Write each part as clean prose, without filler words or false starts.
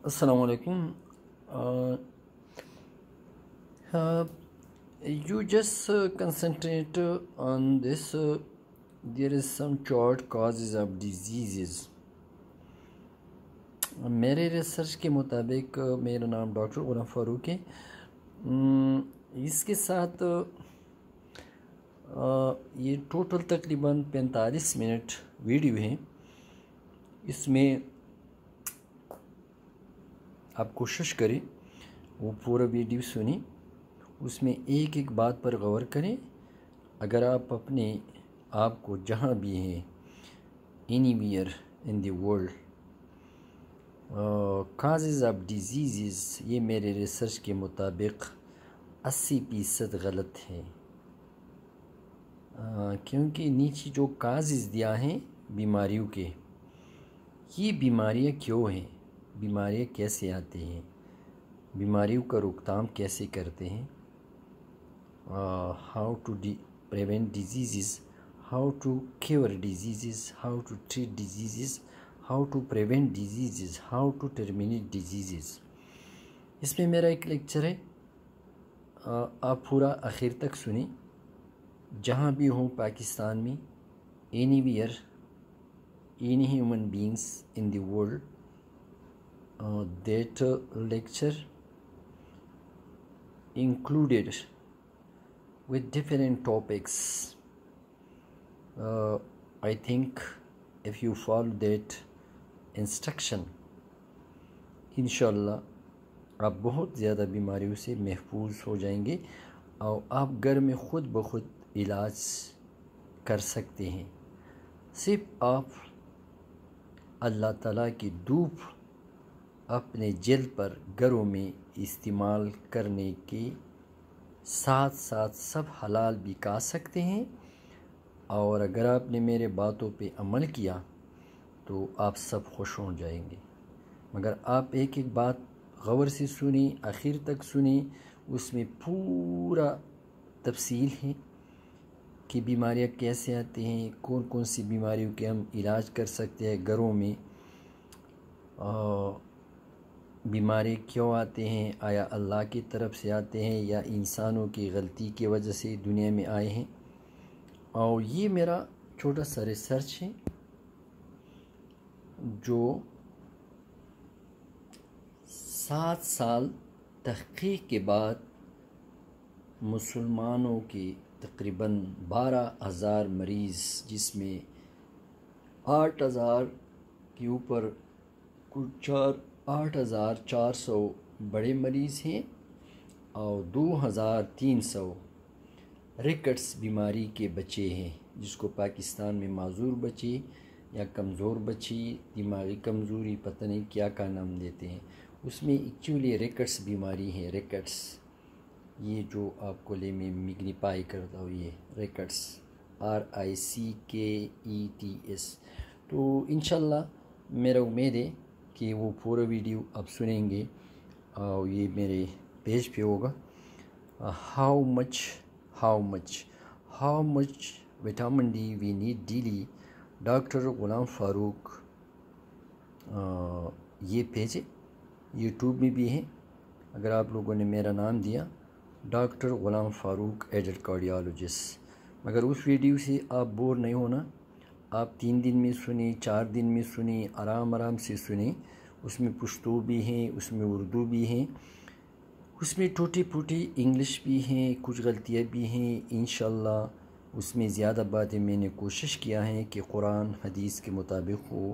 Assalamu alaikum. You just concentrate on this. There is some chart causes of diseases. میرے research کے مطابق میرا نام ڈاکٹر غلام فاروق ہے. اس کے ساتھ یہ ٹوٹل تقریباً 45 منٹ ویڈیو ہے. اس میں آپ کوشش کریں وہ پورا ویڈیو سنیں, اس میں ایک ایک بات پر غور کریں. اگر آپ اپنے آپ کو جہاں بھی ہیں any where in the world causes of diseases, یہ میرے ریسرچ کے مطابق 80% غلط ہے, کیونکہ نیچے جو کازز دیا ہیں بیماریوں کے, یہ بیماریاں کیوں ہیں, بیماریاں کیسے آتی ہیں, بیماریوں کا روک تھام کیسے کرتے ہیں, how to prevent diseases, how to cure diseases, how to treat diseases, how to prevent diseases, how to terminate diseases. اس میں میرا ایک لیکچر ہے, آپ پورا آخر تک سنیں. جہاں بھی ہوں پاکستان میں, any where, any human beings in the world, that lecture included with different topics. I think if you follow that instruction, انشاءاللہ آپ بہت زیادہ بیماریوں سے محفوظ ہو جائیں گے اور آپ گھر میں خود بخود علاج کر سکتے ہیں. صرف آپ اللہ تعالیٰ کی دھوپ اپنے جلد پر گھروں میں استعمال کرنے کے ساتھ ساتھ سب حلال بھی کھا سکتے ہیں. اور اگر آپ نے میرے باتوں پہ عمل کیا تو آپ سب خوش ہو جائیں گے. مگر آپ ایک ایک بات غور سے سنیں, آخر تک سنیں, اس میں پورا تفصیل ہے کہ بیماریاں کیسے آتی ہیں, کون کون سی بیماریوں کے ہم علاج کر سکتے ہیں گھروں میں, بیماری کیوں آتے ہیں, آیا اللہ کی طرف سے آتے ہیں یا انسانوں کی غلطی کی وجہ سے دنیا میں آئے ہیں. اور یہ میرا چھوٹا سا ریسرچ ہے جو 7 سال تحقیق کے بعد مسلمانوں کے تقریباً 12,000 مریض, جس میں 8,000 کے اوپر کچھ 8,400 بڑے مریض ہیں اور 2,300 ریکٹس بیماری کے بچے ہیں, جس کو پاکستان میں معذور بچے یا کمزور بچی, دماغی کمزوری, پتہ نہیں کیا کا نام دیتے ہیں. اس میں ایکچولی ریکٹس بیماری ہے. ریکٹس یہ جو آپ کو لے میں میگنیفائی کرتا ہوں, یہ ریکٹس RICKETS. تو انشاءاللہ میرا امید ہے کہ وہ پورا ویڈیو آپ سنیں گے اور یہ میرے پیج پہ ہوگا. How much vitamin D we need daily, doctor Ghulam Farooq, یہ پیج ہے, یوٹیوب میں بھی ہے. اگر آپ لوگوں نے میرا نام دیا ڈاکٹر غلام فاروق ایڈلٹ کارڈیالوجسٹ, مگر اس ویڈیو سے آپ بور نہیں ہونا. آپ 3 دن میں سنیں, 4 دن میں سنیں, آرام سے سنیں. اس میں پشتو بھی ہیں, اس میں اردو بھی ہیں, اس میں ٹوٹی پھوٹی انگلش بھی ہیں, کچھ غلطیاں بھی ہیں. انشاءاللہ اس میں زیادہ باتیں میں نے کوشش کیا ہے کہ قرآن حدیث کے مطابق ہو.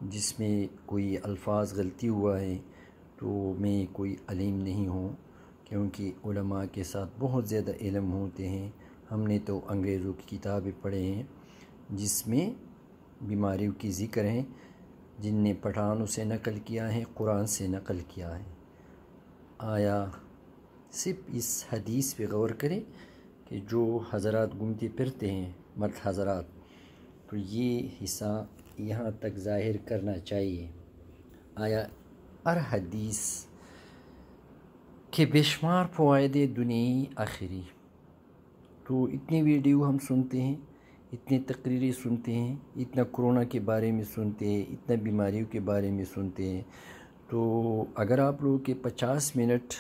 جس میں کوئی الفاظ غلطی ہوا ہے تو میں کوئی علیم نہیں ہوں, کیونکہ علماء کے ساتھ بہت زیادہ علم ہوتے ہیں. ہم نے تو انگریزوں کی کتابیں پڑھے ہیں جس میں بیماریوں کی ذکر ہیں, جن نے پٹھانوں سے نقل کیا ہے, قرآن سے نقل کیا ہے. آیا صرف اس حدیث پہ غور کریں کہ جو حضرات گھومتے پھرتے ہیں, مرد حضرات, تو یہ حصہ یہاں تک ظاہر کرنا چاہیے. آیا ہر حدیث کے بے شمار فوائد دنیائی آخری. تو اتنی ویڈیو ہم سنتے ہیں, اتنی تقریریں سنتے ہیں, اتنا کرونا کے بارے میں سنتے ہیں, اتنا بیماریوں کے بارے میں سنتے ہیں, تو اگر آپ لوگوں کے 50 منٹ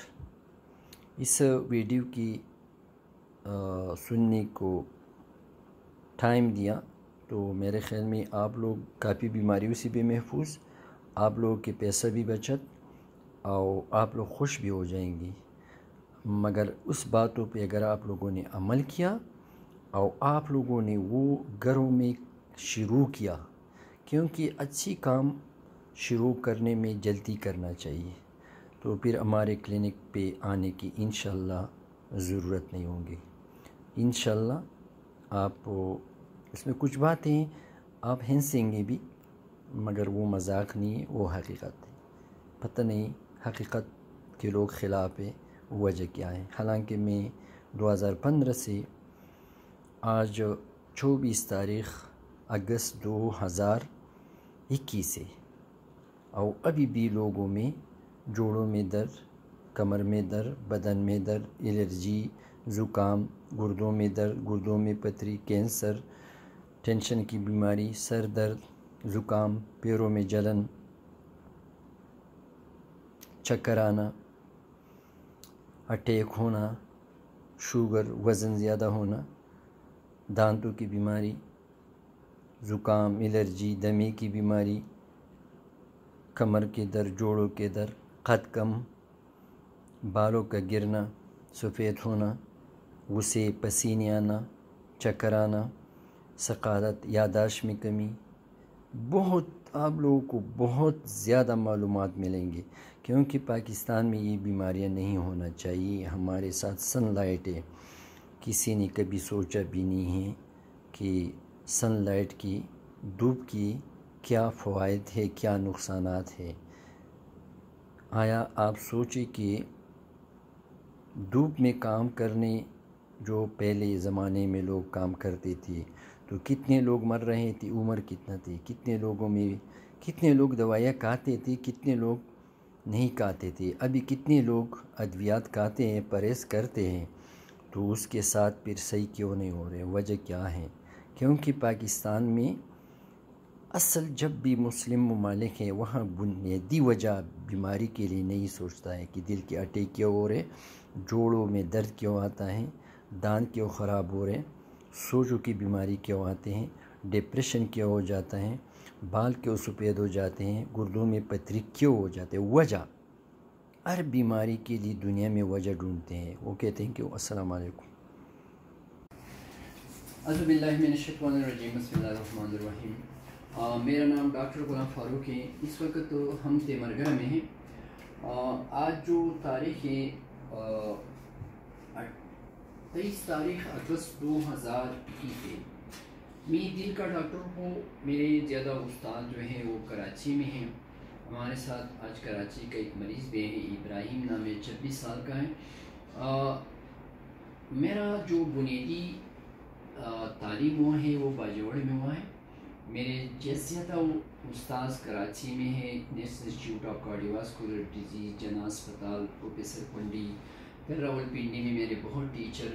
اس ویڈیو کی سننے کو ٹائم دیا تو میرے خیال میں آپ لوگ کافی بیماریوں سے بھی محفوظ، آپ لوگوں کے پیسہ بھی بچت اور آپ لوگ خوش بھی ہو جائیں گے۔ مگر اس باتوں پہ اگر آپ لوگوں نے عمل کیا اور آپ لوگوں نے وہ گھروں میں شروع کیا، کیونکہ اچھی کام شروع کرنے میں جلدی کرنا چاہیے، تو پھر ہمارے کلینک پہ آنے کی انشاءاللہ ضرورت نہیں ہوگی۔ انشاءاللہ آپ اس میں کچھ باتیں آپ ہنسیں گے بھی، مگر وہ مذاق نہیں ہے، وہ حقیقت ہے۔ پتہ نہیں حقیقت کے لوگ خلاف ہے، وجہ کیا ہے۔ حالانکہ میں 2015 سے آج 24 تاریخ اگست 2021 ہے، اور ابھی بھی لوگوں میں جوڑوں میں درد، کمر میں درد، بدن میں درد، الرجی، زکام، گردوں میں درد، گردوں میں پتھری، کینسر، ٹینشن کی بیماری، سر درد، زکام، پیروں میں جلن، چکر آنا، اٹیک ہونا، شوگر، وزن زیادہ ہونا، دانتوں کی بیماری، زکام، الرجی، دمے کی بیماری، کمر کے درد، جوڑوں کے درد، قد کم، بالوں کا گرنا، سفید ہونا، غصے، پسینے آنا، چکر آنا، ثقافت، یادداشت میں کمی، بہت آپ لوگوں کو بہت زیادہ معلومات ملیں گے، کیونکہ پاکستان میں یہ بیماریاں نہیں ہونا چاہیے۔ ہمارے ساتھ سن لائٹ ہے، کسی نے کبھی سوچا بھی نہیں ہے کہ سن لائٹ کی، دھوپ کی کیا فوائد ہے، کیا نقصانات ہے۔ آیا آپ سوچیں کہ دھوپ میں کام کرنے جو پہلے زمانے میں لوگ کام کرتے تھے تو کتنے لوگ مر رہے تھے، عمر کتنا تھی، کتنے لوگوں میں کتنے لوگ دوائیاں کھاتے تھے، کتنے لوگ نہیں کھاتے تھے، ابھی کتنے لوگ ادویات کھاتے ہیں، پرہیز کرتے ہیں، تو اس کے ساتھ پھر صحیح کیوں نہیں ہو رہے؟ وجہ کیا ہے؟ کیونکہ پاکستان میں اصل جب بھی مسلم ممالک ہیں وہاں بنیادی وجہ بیماری کے لیے نہیں سوچتا ہے کہ دل کے اٹیک کیوں ہو رہے، جوڑوں میں درد کیوں آتا ہے، دانت کیوں خراب ہو رہے، سوجوں کی بیماری کیوں آتے ہیں، ڈپریشن کیوں ہو جاتا ہے، بال کیوں سفید ہو جاتے ہیں، گردوں میں پتھری کیوں ہو جاتے ہیں۔ وجہ ہر بیماری کے لیے دنیا میں وجہ ڈھونڈتے ہیں۔ وہ کہتے ہیں کہ السلام علیکم۔ اعوذ باللہ من الشیطان الرجیم، بسم اللہ الرحمن الرحیم۔ میرا نام ڈاکٹر غلام فاروق ہے۔ اس وقت تو ہم تیمرگڑھ میں ہیں۔ آج جو تاریخ ہے 23 تاریخ اگست 2021 ہے۔ میں دل کا ڈاکٹر ہوں۔ میرے زیادہ استاد جو ہیں وہ کراچی میں ہیں۔ ہمارے ساتھ آج کراچی کا ایک مریض بھی ہے، ابراہیم نام ہے، 26 سال کا ہے۔ میرا جو بنیادی تعلیم ہوا ہے وہ باجوڑ میں ہوا ہے۔ میرے جیسے استاذ کراچی میں ہے، نیشنل انسٹیٹیوٹ آف کارڈیوواسکولر ڈیزیز، جنا اسپتال، پروفیسر پنڈی۔ پھر راول پنڈی میں میرے بہت ٹیچر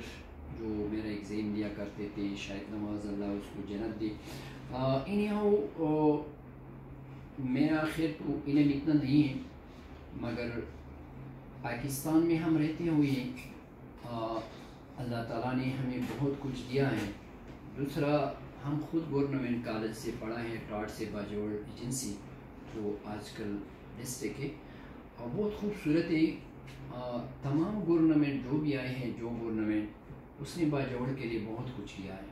جو میرا ایگزام دیا کرتے تھے، شاید نواز اللہ اس کو جنت دے۔ میرا خیر تو علم اتنا نہیں ہے، مگر پاکستان میں ہم رہتے ہوئے اللہ تعالیٰ نے ہمیں بہت کچھ دیا ہے۔ دوسرا، ہم خود گورنمنٹ کالج سے پڑھا ہے، ٹاٹ سے باجوڑ ایجنسی جو آج کل ڈسٹرکٹ ہے، اور بہت خوبصورت ہے۔ تمام گورنمنٹ جو بھی آئے ہیں، جو گورنمنٹ اس نے باجوڑ کے لیے بہت کچھ کیا ہے،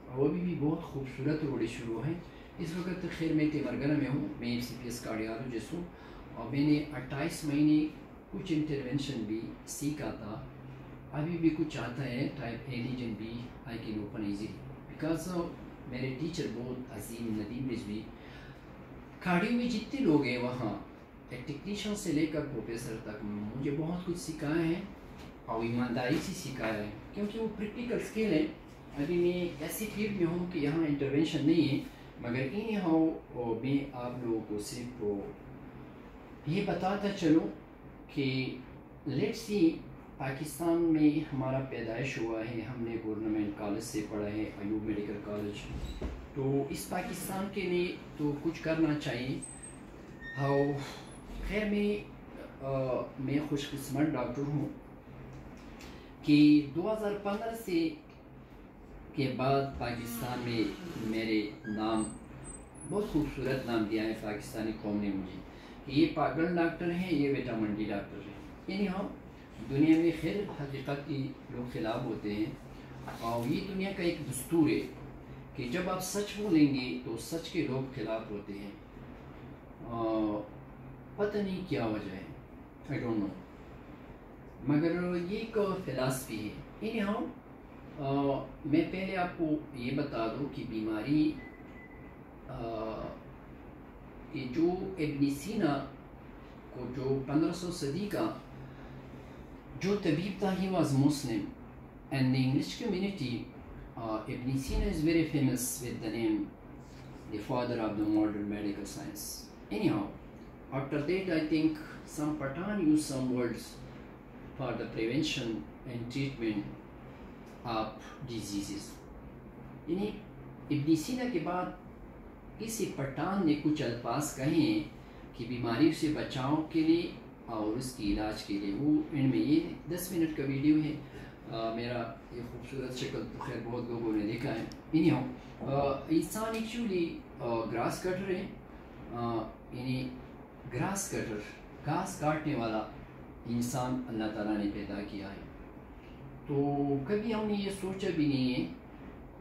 اور ابھی بھی بہت خوبصورت روڈ شروع ہے۔ اس وقت خیر میں تیمرگڑھ میں ہوں، میں CPS کارڈیالوجسٹ ہوں، اور میں نے 28 مہینے کچھ انٹرونشن بھی سیکھا تھا۔ ابھی بھی کچھ آتا ہے، ٹائپ A لیجن بھی I can open easily, because میرے ٹیچر بہت عظیم ندیم رضوی، کارڈیو میں جتنے لوگ ہیں وہاں ایک ٹیکنیشین سے لے کر پروفیسر تک مجھے بہت کچھ سکھایا ہے، اور ایمانداری سے سکھایا ہے، کیونکہ وہ پریکٹیکل اسکل ہے۔ ابھی میں ایسی فیلڈ میں ہوں کہ یہاں انٹرونشن نہیں ہے، مگر میں آپ لوگوں کو صرف یہ بتاتا چلوں کہ لیٹس سی پاکستان میں ہمارا پیدائش ہوا ہے، ہم نے گورنمنٹ کالج سے پڑھا ہے، ایوب میڈیکل کالج، تو اس پاکستان کے لیے تو کچھ کرنا چاہیے۔ خیر میں خوش قسمت ڈاکٹر ہوں کہ 2015 سے کے بعد پاکستان میں میرے نام بہت خوبصورت نام دیا ہے پاکستانی قوم نے مجھے کہ یہ پاگل ڈاکٹر ہیں، یہ وٹامن ڈی ڈاکٹر ہیں۔ یعنی ہم دنیا میں خیر حقیقت کی لوگ خلاف ہوتے ہیں، اور یہ دنیا کا ایک دستور ہے کہ جب آپ سچ بولیں گے تو سچ کے لوگ خلاف ہوتے ہیں۔ پتہ نہیں کیا وجہ ہے، I don't know، مگر یہ ایک فلاسفی ہے۔ یعنی ہم میں پہلے آپ کو یہ بتا دوں کہ بیماری کہ جو ابن سینا کو جو 1500 صدی کا جو طبیب تھا، he was Muslim and the English community Ibn Sina is very famous with the name the father of the modern medical science. Anyhow, after that I think some Pathan used some words for the prevention and treatment of diseases. یعنی ابن سینا کے بعد کسی پٹھان نے کچھ الفاظ کہیں کہ بیماری سے بچاؤ کے لیے اور اس کی علاج کے لیے۔ وہ ان میں یہ 10 منٹ کا ویڈیو ہے، میرا یہ خوبصورت شکل تو خیر بہت لوگوں نے دیکھا ہے۔ انسان ایکچولی گراس کٹر ہے، یعنی گراس کٹر، گھاس کاٹنے والا انسان اللہ تعالیٰ نے پیدا کیا ہے۔ تو کبھی ہم نے یہ سوچا بھی نہیں ہے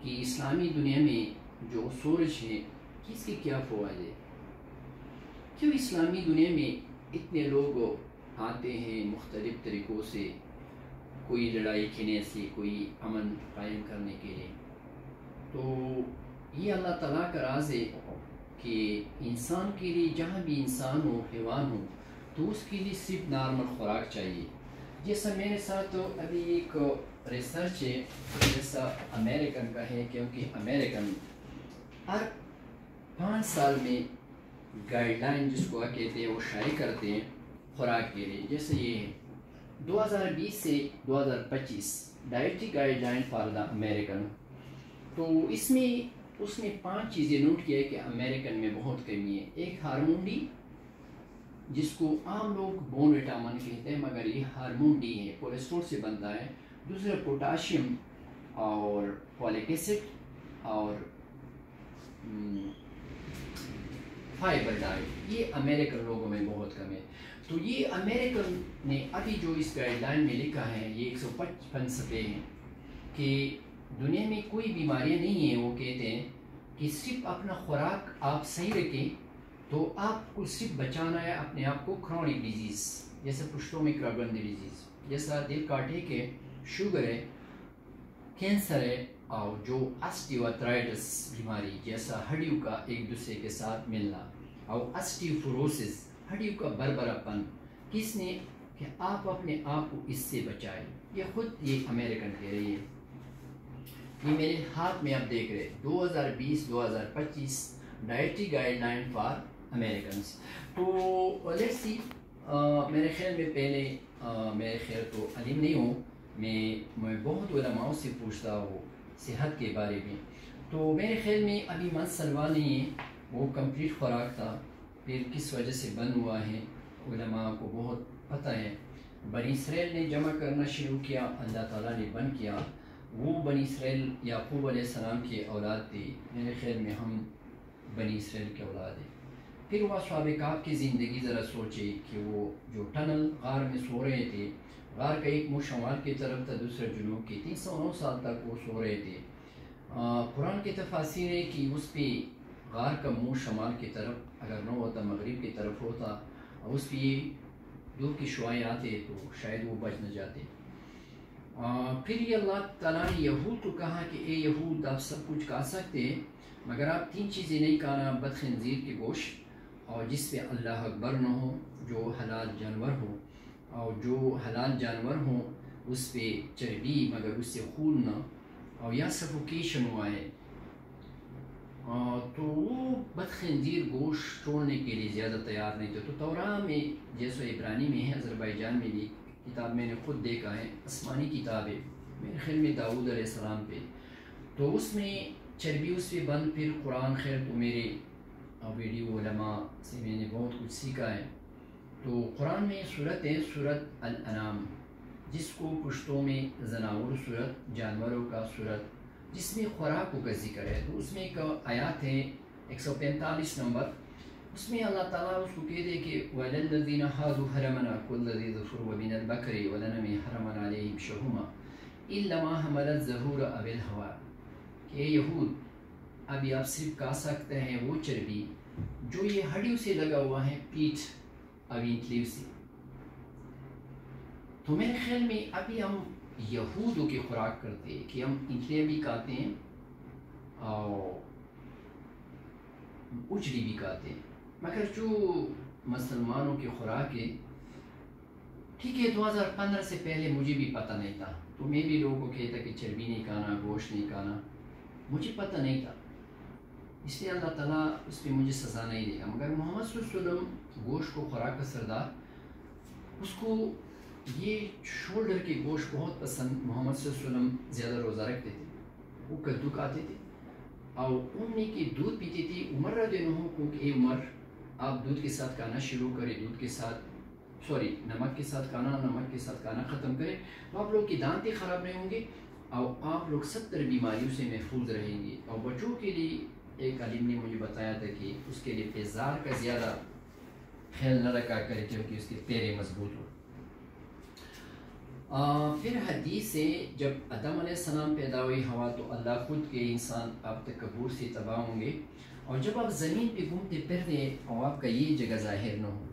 کہ اسلامی دنیا میں جو سورج ہے اس کے کیا فوائد ہے، کیوں اسلامی دنیا میں اتنے لوگ آتے ہیں مختلف طریقوں سے، کوئی لڑائی کھینے سے، کوئی امن قائم کرنے کے لیے۔ تو یہ اللہ تعالیٰ کا راز ہے کہ انسان کے لیے جہاں بھی انسان ہو، حیوان ہو، تو اس کے لیے صرف نارمل خوراک چاہیے۔ جیسا میرے ساتھ ابھی ایک ریسرچ ہے، جیسا امریکن کا ہے، کیونکہ امریکن ہر 5 سال میں گائیڈ لائن جس کو کہتے ہیں وہ شائع کرتے ہیں خوراک کے لیے۔ جیسے یہ ہے 2020 سے 2025 dietary guide line for the American. تو اس نے 5 چیزیں نوٹ کیا ہے کہ امریکن میں بہت کمی ہے۔ ایک ہارمون ڈی، جس کو عام لوگ بون وٹامن کہتے ہیں، مگر یہ ہارمون ڈی ہے، کولیسٹرول سے بنتا ہے۔ دوسرا پوٹاشیم اور فولک ایسڈ اور فائبر ڈائٹ، یہ امریکن لوگوں میں بہت کم ہے۔ تو یہ امریکن نے ابھی جو اس گائیڈ لائن میں لکھا ہے، یہ 155 صفحے ہیں کہ دنیا میں کوئی بیماریاں نہیں ہیں۔ وہ کہتے ہیں کہ صرف اپنا خوراک آپ صحیح رکھیں تو آپ کو صرف بچانا ہے اپنے آپ کو کرونک ڈیزیز، جیسے پشتوں میں کربن ڈیزیز، جیسا دل کا اٹیک ہے، شوگر ہے، کینسر ہے، اور جو آسٹیوآرتھرائٹس بیماری جیسا ہڈیوں کا ایک دوسرے کے ساتھ ملنا، اور آسٹیوفروسس ہڈیوں کا بربرا پن، کس نے کہ آپ اپنے آپ کو اس سے بچائیں۔ یہ خود یہ امریکن کہہ رہی ہے۔ یہ میرے ہاتھ میں آپ دیکھ رہے 2020-2025 dietary guide line for Americans. تو لیٹس سی، میرے خیال میں پہلے میرے خیال تو علم نہیں ہوں، میں بہت علماء سے پوچھتا ہوں صحت کے بارے میں۔ تو میرے خیال میں ابھی مسئلہ نہیں ہے، وہ کمپلیٹ خوراک تھا، پھر کس وجہ سے بند ہوا ہے علماء کو بہت پتہ ہے۔ بنی اسرائیل نے جمع کرنا شروع کیا، اللہ تعالیٰ نے بند کیا۔ وہ بنی اسرائیل یعقوب علیہ السلام کے اولاد تھی، میرے خیال میں ہم بنی اسرائیل کے اولاد ہیں۔ پھر وہ اصحاب کہف کی زندگی ذرا سوچے کہ وہ جو ٹنل غار میں سو رہے تھے، غار کا ایک منہ شمال کی طرف تھا، دوسرا جنوب کی، 309 سال تک وہ سو رہے تھے۔ قرآن کی تفاسیر ہے کہ اس پہ غار کا منہ شمال کی طرف اگر نہ ہوتا، مغرب کی طرف ہوتا، اور اس پہ یہ دھوپ کی شعائیں آتے تو شاید وہ بچ نہ جاتے۔ پھر یہ اللہ تعالیٰ نے یہود کو کہا کہ اے یہود، آپ سب کچھ کھا سکتے ہیں مگر آپ 3 چیزیں نہیں کھانا، بد خنزیر کی گوشت، اور جس پہ اللہ اکبر نہ ہو، جو حلال جانور ہو، اور جو حلال جانور ہوں اس پہ چربی مگر اس سے خون نہ، اور یا سفوکیشن ہوا ہے۔ تو وہ بد خنزیر گوشت چھوڑنے کے لیے زیادہ تیار نہیں تھے۔ تو توراہ میں جیسا عبرانی میں ہے، آذربائیجان میں بھی کتاب میں نے خود دیکھا ہے، آسمانی کتاب ہے، میرے خیال میں داؤد علیہ السلام پہ، تو اس میں چربی اس پہ بند۔ پھر قرآن، خیر تو میرے ویڈیو علماء سے میں نے بہت کچھ سیکھا ہے، تو قرآن میں صورت ہے صورت الانعام، جس کو پشتوں میں زناور صورت، جانوروں کا صورت، جس میں خوراکوں کا ذکر ہے. تو اس میں ایک آیات ہے 145 نمبر، اس میں اللہ تعالیٰ اس کو کہہ دے کہ وَلَلَّذِينَ هَادُوا حَرَمْنَا كُلَّ ذِي ظُفُرٍ وَمِنَ الْبَقَرِ وَالْغَنَمِ حَرَمْنَا عَلَيْهِمْ شُحُومَهَا إِلَّا مَا حَمَلَتْ ظُهُورُ أَوِ الْهَوَىٰ، کہ اے یہود ابھی آپ صرف کھا سکتے ہیں وہ چربی جو یہ ہڈیوں سے لگا ہوا ہے، پیٹھ ابھی انتلیوں سے. تو میرے خیال میں ابھی ہم یہودوں کی خوراک کرتے ہیں کہ ہم انتلیاں بھی کھاتے ہیں اور اجڑی بھی کھاتے ہیں، مگر جو مسلمانوں کی خوراک ہے، ٹھیک ہے 2015 سے پہلے مجھے بھی پتہ نہیں تھا، تو میں بھی لوگوں کو کہتا کہ چربی نہیں کھانا، گوشت نہیں کھانا، مجھے پتہ نہیں تھا، اس لیے اللہ تعالیٰ اس پہ مجھے سزا نہیں دے گا. مگر محمد صلی اللہ علیہ وسلم گوشت کو خوراک کا سردار، اس کو یہ شولڈر کے گوشت بہت پسند. محمد صلی اللہ علیہ وسلم زیادہ روزہ رکھتے تھے، وہ کدو کھاتے تھے اور امی کی دودھ پیتے تھے. عمر رضی اللہ عنہ کو کہ اے عمر آپ دودھ کے ساتھ کھانا شروع کریں، دودھ کے ساتھ نمک کے ساتھ کھانا، نمک کے ساتھ کھانا ختم کریں، تو آپ لوگ کی دانتیں خراب نہیں ہوں گے اور آپ لوگ 70 بیماریوں سے محفوظ رہیں گے. اور بچوں کے لیے ایک عالم نے مجھے بتایا تھا کہ اس کے لیے پیزار کا زیادہ خیال نہ رکھا کرے کیونکہ اس کے پیرے مضبوط ہو. پھر حدیث سے جب آدم علیہ السلام پیدا ہوئی ہوا تو اللہ خود کے انسان آپ تکبر سے تباہ ہوں گے، اور جب آپ زمین پہ گھومتے پھرتے اور آپ کا یہ جگہ ظاہر نہ ہو.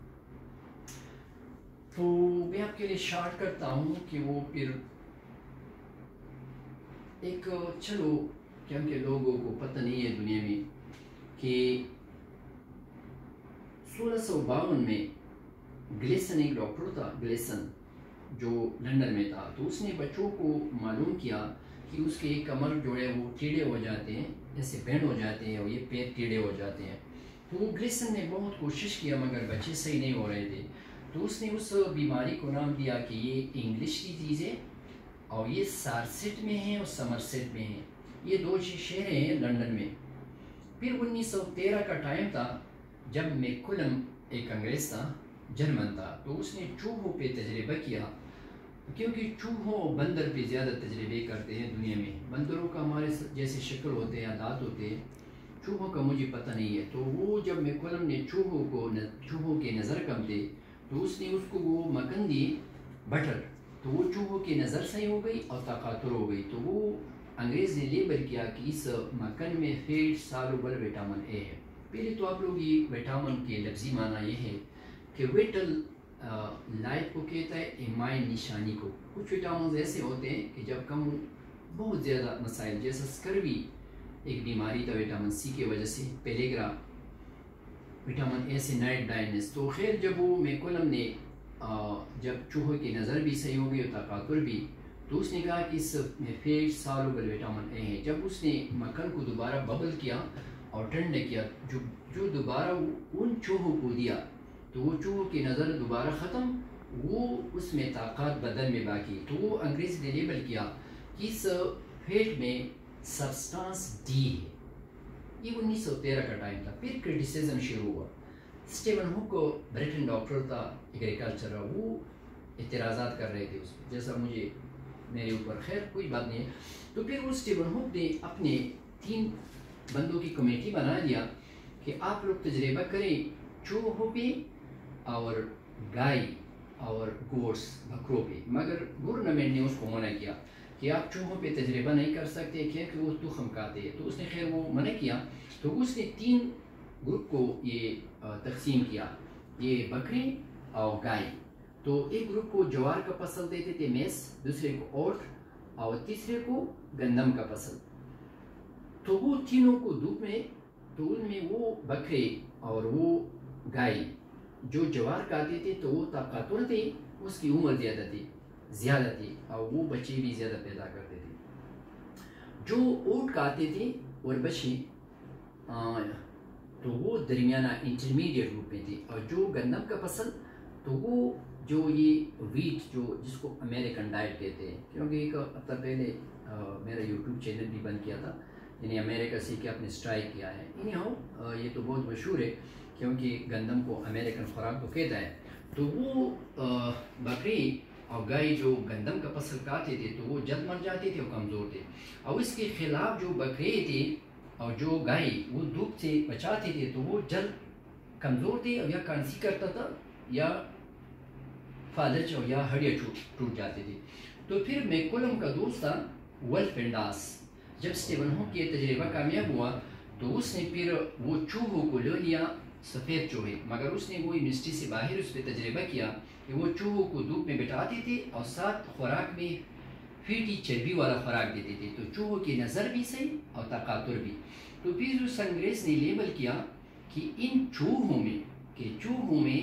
تو میں آپ کے لیے شارٹ کرتا ہوں کہ وہ پھر ایک چلو کیونکہ لوگوں کو پتہ نہیں ہے دنیا میں کہ 1652 میں گلیسن ایک ڈاکٹر تھا، گلیسن جو لندن میں تھا. تو اس نے بچوں کو معلوم کیا کہ اس کے کمر جو ہے وہ ٹیڑھے ہو جاتے ہیں، جیسے بینڈ ہو جاتے ہیں اور یہ پیر ٹیڑھے ہو جاتے ہیں. تو وہ گلیسن نے بہت کوشش کیا مگر بچے صحیح نہیں ہو رہے تھے. تو اس نے اس بیماری کو نام دیا کہ یہ انگلش کی چیز ہے اور یہ سارسیٹ میں ہے اور سمرسیٹ میں ہے، یہ دو شہر ہیں لندن میں. پھر 1913 کا ٹائم تھا جب میکولم ایک انگریز تھا، جرمن تھا. تو اس نے چوہوں پہ تجربہ کیا، کیونکہ چوہوں اور بندر پہ زیادہ تجربے کرتے ہیں دنیا میں. بندروں کا ہمارے جیسے شکل ہوتے ہیں، دانت ہوتے ہیں، چوہوں کا مجھے پتہ نہیں ہے. تو وہ جب میکولم نے چوہوں کے نظر کم تھے تو اس نے اس کو وہ مکن دی بٹر، تو وہ چوہوں کی نظر صحیح ہو گئی اور طاقتور ہو گئی. تو وہ انگریز نے لیبل کیا کہ اس مکن میں فیٹ سالوبل وٹامن اے ہے. پہلے تو آپ لوگ یہ وٹامن کے لفظی معنی یہ ہے کہ ویٹل لائٹ کو کہتا ہے ایمائن نشانی کو. کچھ وٹامنز ایسے ہوتے ہیں کہ جب کم بہت زیادہ مسائل، جیسا سکروی ایک بیماری تھا وٹامن سی کی وجہ سے، پیلیگرا، وٹامن اے سے نائٹ بلائنڈنس. تو خیر جب وہ میکولم نے جب چوہوں کی نظر بھی صحیح ہو گئی اور طاقتور بھی، تو اس نے کہا کہ اس میں فیٹ سالوبل وٹامن اے ہے. جب اس نے مکھن کو دوبارہ ببل کیا اور ٹھنڈا کیا، جو دوبارہ ان چوہوں کو دیا تو وہ چوہوں کی نظر دوبارہ ختم، وہ اس میں طاقت بدن میں باقی. تو وہ انگریز نے لیبل کیا کہ اس فیٹ میں سبسٹانس ڈی ہے. یہ 1913 کا ٹائم تھا. پھر کرٹیسزم شروع ہوا. اسٹیون ہک بریٹن ڈاکٹر تھا، ایگریکلچر، وہ اعتراضات کر رہے تھے اس پہ، جیسا مجھے میرے اوپر، خیر کوئی بات نہیں ہے. تو پھر وہ اسٹیون ہک نے اپنے 3 بندوں کی کمیٹی بنا دیا کہ آپ لوگ تجربہ کریں چوہوں پہ اور گائے اور گوٹس بکروں پہ. مگر گورنمنٹ نے اس کو منع کیا کہ آپ چوہوں پہ تجربہ نہیں کر سکتے کیونکہ وہ تخم کھاتے ہیں. تو اس نے خیر وہ منع کیا. تو اس نے 3 گروپ کو یہ تقسیم کیا، یہ بکری اور گائے. تو ایک گروپ کو جوار کا فصل دیتے تھے، میز، دوسرے کو اوٹ اور تیسرے کو گندم کا فصل. تو وہ تینوں کو دھوپ میں، تو ان میں وہ بکرے اور وہ گائے جو جوار کھاتے تھے تو وہ طاقتور تھے، اس کی عمر زیادہ تھی اور وہ بچے بھی زیادہ پیدا کرتے تھے. جو اوٹ کھاتے تھے اور بچے تو وہ درمیانہ انٹرمیڈیٹ گروپ میں تھے. اور جو گندم کا فصل تو وہ جو یہ ویٹ جو جس کو امریکن ڈائٹ کہتے ہیں، کیونکہ ایک ہفتہ پہلے میرا یوٹیوب چینل بھی بند کیا تھا، یعنی امریکہ سے کہ آپ نے اسٹرائک کیا ہے. یہ تو بہت مشہور ہے کیونکہ گندم کو امریکن خوراک تو کہتا ہے. تو وہ بکری اور گائے جو گندم کا فصل کھاتے تھے تو وہ جلد مر جاتے تھے، وہ کمزور تھے. اور اس کے خلاف جو بکرے تھے اور جو گائے وہ دھوپ سے بچاتے تھے تو وہ جلد کمزور تھے، اور یا کانسی کرتا تھا یا فالج اور یا ہڈیاں ٹوٹ جاتے تھے. تو پھر میکولم کا دوست تھا ولف انڈاس. جب اسٹیون ہاک یہ تجربہ کامیاب ہوا تو اس نے پھر وہ چوہوں کو لے لیا، سفید چوہے، مگر اس نے وہ یونیورسٹی سے باہر اس پہ تجربہ کیا کہ وہ چوہوں کو دھوپ میں بٹھاتے تھے اور ساتھ خوراک میں فیٹی چربی والا خوراک دیتے تھے، تو چوہوں کی نظر بھی صحیح اور تقاطر بھی. تو پھر اس انگریز نے لیبل کیا کہ ان چوہوں میں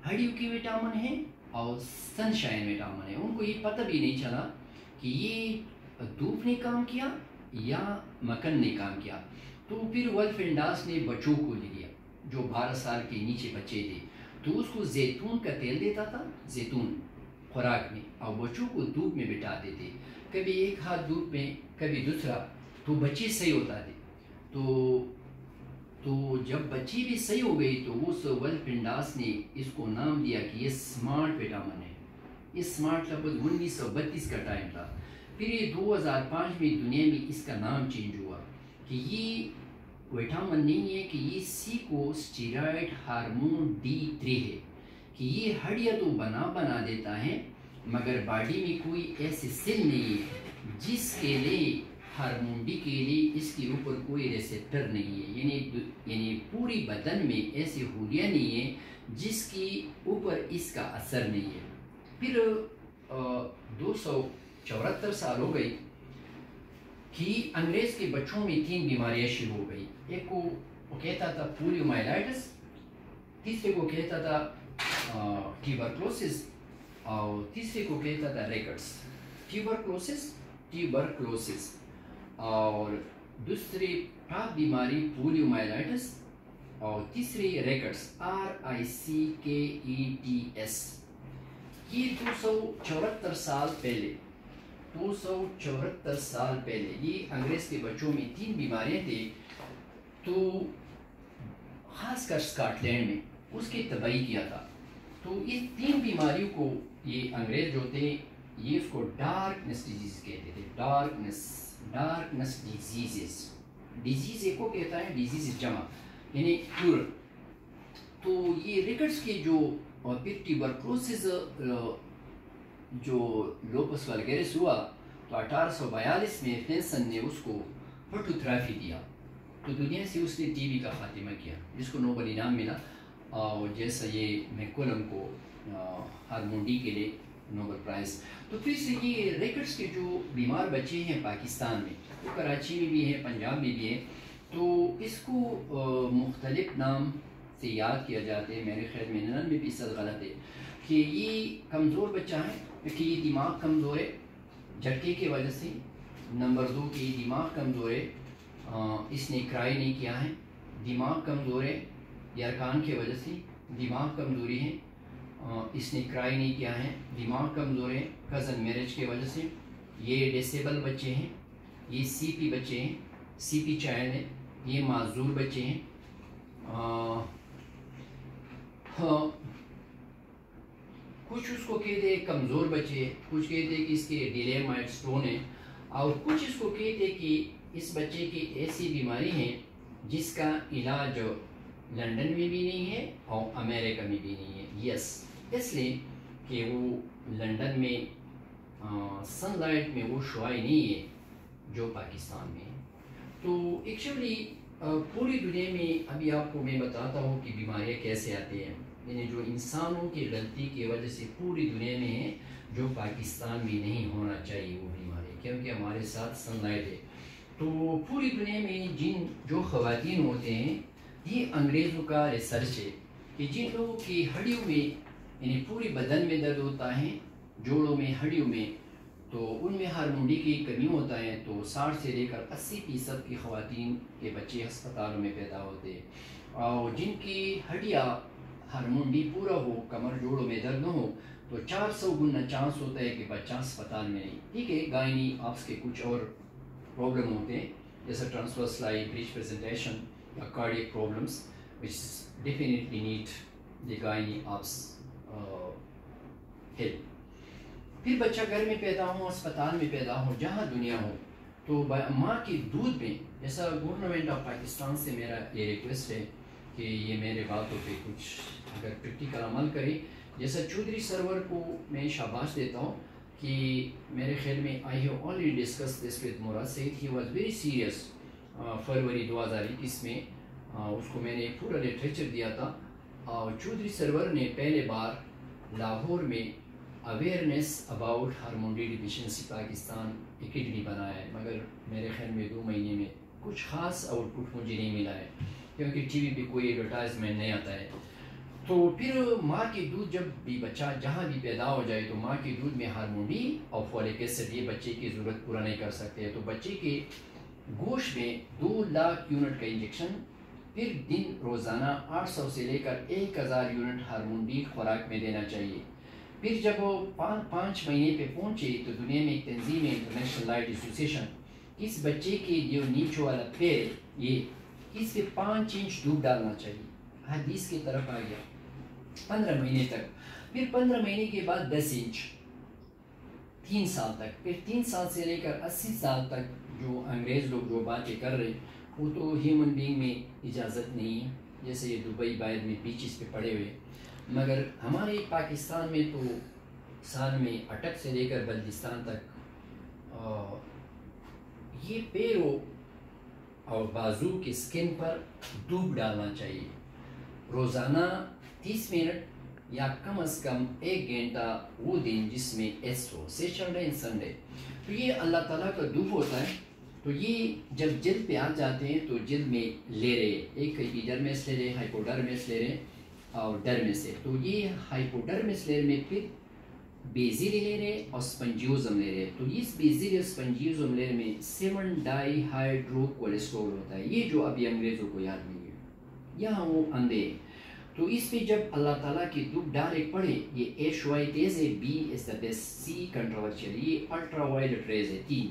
ہڈیوں کی وٹامن ہے اور سن شائن وٹامن ہے. ان کو یہ پتہ بھی نہیں چلا کہ یہ دھوپ نے کام کیا یا مکن نے کام کیا. تو پھر ولف انڈاس نے بچوں کو لے لیا جو 12 سال کے نیچے بچے تھے، تو اس کو زیتون کا تیل دیتا تھا، زیتون خوراک میں، اور بچوں کو دھوپ میں بٹھاتے تھے، کبھی ایک ہاتھ دھوپ میں کبھی دوسرا، تو بچے صحیح ہوتا تھے. تو جب بچی بھی صحیح ہو گئی تو اس ولف انڈاس نے اس کو نام دیا کہ یہ سمارٹ وٹامن ہے. یہ سمارٹ لفظ 1932 کا ٹائم تھا. پھر یہ 2005 میں دنیا میں اس کا نام چینج ہوا کہ یہ وٹامن نہیں ہے، کہ یہ سیکوسٹیرائڈ ہارمون D3 ہے، کہ یہ ہڈیاں تو بنا دیتا ہے مگر باڈی میں کوئی ایسی سیل نہیں ہے جس کے لیے ہارمون ڈی کے لیے اس کے اوپر کوئی ریسیپٹر نہیں ہے، یعنی پوری بدن میں ایسی خلیہ نہیں ہے جس کے اوپر اس کا اثر نہیں ہے. پھر 274 سال ہو گئی کہ انگریز کے بچوں میں 3 بیماریاں شروع ہو گئی. ایک کو وہ کہتا تھا پولیو مائلائٹس، تیسرے کو کہتا تھا ٹیوبرکلوسس، اور تیسرے کو کہتا تھا ریکٹس. ٹیوبرکلوسس اور دوسری ٹاپ بیماری پولیو مائلائٹس اور تیسری ریکٹس RICKETS. یہ 274 سال پہلے یہ انگریز کے بچوں میں 3 بیماریاں تھیں. تو خاص کر اسکاٹ لینڈ میں اس کی تباہی کیا تھا. تو اس 3 بیماریوں کو یہ انگریز جو تھے یہ اس کو ڈارکنس ڈیزیز کہتے تھے. ڈارکنس ڈیزیز ایک کو کہتا ہے، ڈیزیز جمع یعنی پورل. تو یہ ریکٹس کے جو اور پھر ٹیوبرکلوسس جو لوپس والگیرس ہوا تو 1842 میں فینسن نے اس کو فوٹوتھراپی دیا تو دنیا سے اس نے ٹی بی کا خاتمہ کیا جس کو نوبل انعام ملا. اور جیسا یہ میکولم کو ہارمون ڈی کے لیے نوبل پرائز. تو پھر سے یہ ریکٹس کے جو بیمار بچے ہیں پاکستان میں، تو کراچی میں بھی ہیں، پنجاب میں بھی ہیں، تو اس کو مختلف نام سے یاد کیا جاتے ہیں. میرے خیال میں 99% غلط ہے کہ یہ کمزور بچہ ہے، کہ یہ دماغ کمزور ہے جھٹکے کی وجہ سے. نمبر 2 کہ یہ دماغ کمزور ہے، اس نے کرائی نہیں کیا ہے. دماغ کمزور ہے یرکان کی وجہ سے، دماغ کمزوری ہے، اس نے کرائی نہیں کیا ہے. دماغ کمزور ہے کزن میرج کی وجہ سے. یہ ڈسیبل بچے ہیں، یہ CP بچے ہیں، CP چائلڈ ہیں، یہ معذور بچے ہیں. کچھ اس کو کہتے ہیں کمزور بچے، کچھ کہتے ہیں کہ اس کے ڈیلے مائل سٹون ہے، اور کچھ اس کو کہتے ہیں کہ اس بچے کی ایسی بیماری ہے جس کا علاج لندن میں بھی نہیں ہے اور امریکہ میں بھی نہیں ہے. اس لیے کہ وہ لندن میں سن لائٹ میں وہ شعاع نہیں ہے جو پاکستان میں ہے. تو ایکچولی پوری دنیا میں ابھی آپ کو میں بتاتا ہوں کہ بیماریاں کیسے آتی ہیں، یعنی جو انسانوں کی غلطی کی وجہ سے پوری دنیا میں ہے، جو پاکستان میں نہیں ہونا چاہیے وہ بیماری، کیونکہ ہمارے ساتھ سن لائٹ ہے. تو پوری دنیا میں جو خواتین ہوتے ہیں، یہ انگریزوں کا ریسرچ ہے کہ جن لوگوں کی ہڈیوں میں یعنی پوری بدن میں درد ہوتا ہے، جوڑوں میں، ہڈیوں میں، تو ان میں ہارمون ڈی کی کمی ہوتا ہے، تو 60 سے لے کر 80% کی خواتین کے بچے ہسپتالوں میں پیدا ہوتے ہیں. اور جن کی ہڈیاں ہارمون ڈی پورا ہو، کمر جوڑوں میں درد نہ ہو، تو 400 گنا چانس ہوتا ہے کہ بچہ ہسپتال میں نہیں. ٹھیک ہے، گائنی آپس کے کچھ اور پرابلم ہوتے ہیں جیسے ٹرانسورس لائی بریچ پریزنٹیشن یا cardiac problems which definitely need the gynae ops help. پھر بچہ گھر میں پیدا ہو، اسپتال میں پیدا ہو، جہاں دنیا ہو، تو ماں کے دودھ میں، جیسا گورنمنٹ آف پاکستان سے میرا یہ ریکویسٹ ہے کہ یہ میرے باتوں پہ کچھ اگر پریکٹیکل عمل کرے. جیسا چودھری سرور کو میں شاباش دیتا ہوں کہ میرے خیال میں I have already discuss this with Murad Saeed. He was very serious. فروری 2021 میں اس کو میں نے پورا لٹریچر دیا تھا. اور چودھری سرور نے پہلے بار لاہور میں awareness about hormone D deficiency Pakistan academy بنایا ہے، مگر میرے خیال میں 2 مہینے میں کچھ خاص آؤٹ پٹ مجھے نہیں ملا ہے، کیونکہ ٹی وی پہ کوئی ایڈورٹائزمنٹ نہیں آتا ہے. تو پھر ماں کے دودھ جب بھی بچہ جہاں بھی پیدا ہو جائے تو ماں کے دودھ میں ہارمون ڈی اور فولک ایسڈ یہ بچے کی ضرورت پورا نہیں کر سکتے. تو بچے کے گوشت میں 2 لاکھ یونٹ کا انجیکشن، پھر دن روزانہ 800 سے لے کر 1000 یونٹ ہارمون ڈی خوراک میں دینا چاہیے. پھر جب وہ 5 مہینے پہ پہنچے تو دنیا میں ایک تنظیم ہے انٹرنیشنل لائٹ ایسوسیشن، اس بچے کے جو نیچے والا پیر یہ اس پہ 5 انچ دودھ ڈالنا چاہیے. حدیث کی طرف آ گیا 15 مہینے تک. پھر 15 مہینے کے بعد 10 انچ 3 سال تک. پھر 3 سال سے لے کر 80 سال تک جو انگریز لوگ جو باتیں کر رہے وہ تو ہیومن بینگ میں اجازت نہیں ہے. جیسے یہ دبئی باہر میں بیچز پہ پڑے ہوئے، مگر ہمارے پاکستان میں تو سال میں اٹک سے لے کر بلتستان تک یہ پیروں اور بازو کی سکن پر دودھ ڈالنا چاہیے روزانہ 30 منٹ یا کم از کم 1 گھنٹہ وہ دن جس میں S who, Saturday and Sunday. تو یہ اللہ تعالیٰ کا دودھ ہوتا ہے. تو یہ جب جلد پہ آ جاتے ہیں تو جلد میں لے رہے ایک ایپیڈرمس لے رہے، ہائپوڈرمس لے رہے اور ڈرمس ہے. تو یہ ہائپوڈرمس لیئر میں پھر بیزیل لے رہے اور سپنجیوزم لے رہے. تو اس بیزیل اور سپنجیوزم لیئر میں 7 ڈائی ہائیڈرو کولیسٹرول ہوتا ہے. یہ جو ابھی انگریزوں کو یاد نہیں ہے، یہاں وہ اندھے. تو اس پہ جب اللہ تعالیٰ کی دودھ ڈائریکٹ پڑے، یہ ایش وائی تیز ہے، B is the best, C controversial, یہ الٹرا وائلٹ ریز ہے 3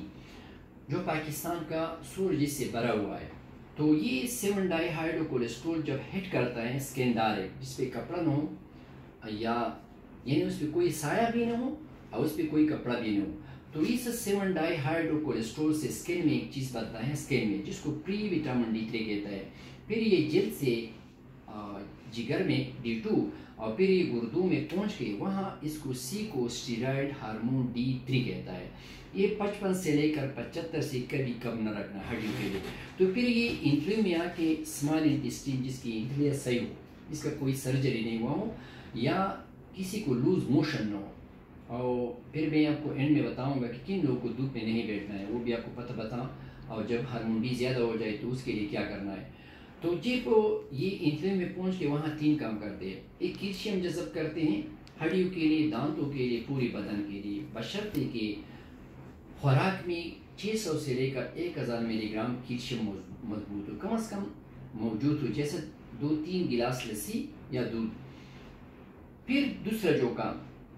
جو پاکستان کا سورج سے بھرا ہوا ہے. تو یہ 7 ڈائی ہائیڈرو کولیسٹرول جب ہٹ کرتا ہے سکن ڈائریکٹ، جس پہ کپڑا نہ ہو یا یعنی اس پہ کوئی سایہ بھی نہ ہو اور اس پہ کوئی کپڑا بھی نہ ہو، تو اس 7 ڈائی ہائیڈرو کولیسٹرول سے سکن میں ایک چیز بنتا ہے سکن میں، جس کو پری وٹامن D3 کہتا ہے. پھر یہ جلد سے جگر میں D2 اور پھر یہ گردوں میں پہنچ کے وہاں اس کو سی کو اسٹیرائڈ ہارمون D3 کہتا ہے. یہ 55 سے لے کر 75 سے کبھی کم نہ رکھنا ہڈیوں کے لیے. تو پھر یہ انٹری میں آ کے اسمال انٹسٹین جس کی انٹری صحیح ہو، اس کا کوئی سرجری نہیں ہوا ہو یا کسی کو لوز موشن نہ ہو. اور پھر میں آپ کو اینڈ میں بتاؤں گا کہ کن لوگوں کو دودھ میں نہیں بیٹھنا ہے، وہ بھی آپ کو پتہ بتاؤں. اور جب ہارمون D زیادہ ہو جائے تو اس کے لیے کیا کرنا ہے. تو جب یہ انٹری میں پہنچ کے وہاں 3 کام کرتے ہیں. ایک کیلشیم جذب کرتے ہیں ہڈیوں کے لیے، دانتوں کے لیے، پوری بدن کے لیے، بشرطے کہ خوراک میں 600 سے لے کر 1000 ملی گرام کیلشیم مضبوط ہو، کم از کم موجود ہو، جیسے 2-3 گلاس لسی یا دودھ. پھر دوسرا جو کام